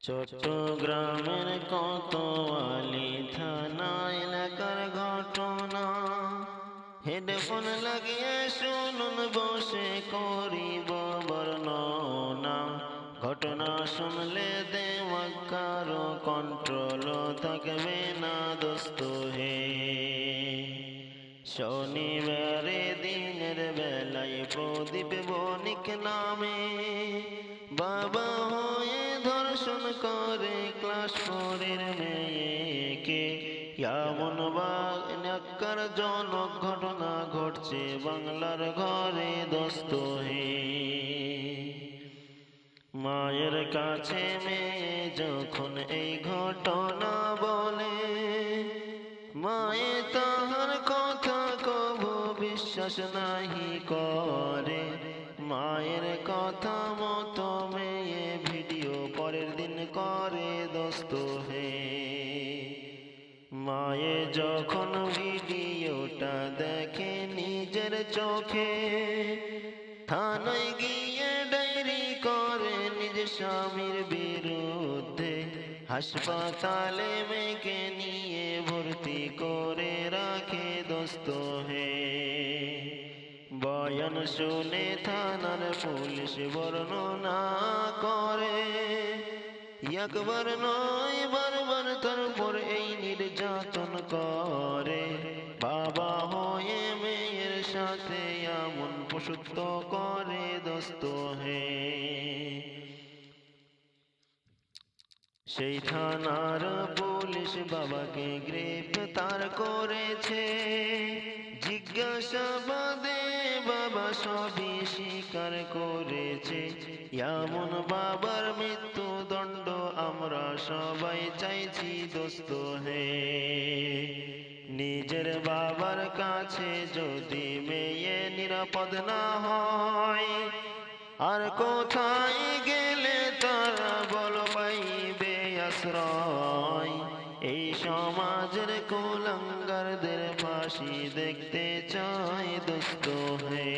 চট্টগ্রামের কোতোয়ালি থানা এলাকার ঘটনা। হেডফোন লাগিয়ে শুনুন, বসে করিব বর্ণনা। ঘটনা শুনলে দেমাগ কারো কন্ট্রোল থাকবে না দোস্ত হে। শনিবারে দিনের বেলায় প্রদীপ বণিক নামে বাবা হয়ে ধর্ষণ করে ক্লাস 4 এর মেয়েকে। এমন ন্যাক্কারজনক ঘটনা ঘটছে বাংলার ঘরে দোস্ত হে। মায়ের কাছে মেয়ে যখন এই ঘটনা বলে, মায়ে তাহার কথা কবু বিশ্বাস নাহি করে। মায়ের কথা মতো মেয়ে ভিডিও পরের দিন করে দোস্ত হে। মায়ে যখন ভিডিওটা দেখে নিজের চোখে, থানায় গিয়ে ডায়েরি করে নিজ স্বামীর বিরুদ্ধে। হাসপাতালে মেয়েকে নিয়ে ভর্তি করে রাখে দোস্ত হে। বয়ান শুনে থানার পুলিশ বর্ণনা করে, একবার নয় বারবার তার উপর এই নির্যাতন করে। বাবা হয়ে মেয়ের সাথে এমন পশুত্ব করে দোস্ত হে। সেই থানার পুলিশ বাবাকে গ্রেফতার করেছে। জিজ্ঞাসাবাদে বাবা সবই স্বীকার করেছে। এমন বাবার মৃত্যুদণ্ড আমরা সবাই চাইছি দোস্ত হে। নিজের বাবার কাছে যদি মেয়ে নিরাপদ না হয়, আর কোথায় গেলে তারা বল পাইবে আশ্রয়। এই সমাজের কুলাঙ্গারদের ফাঁসি দেখতে চাই দোস্ত হে।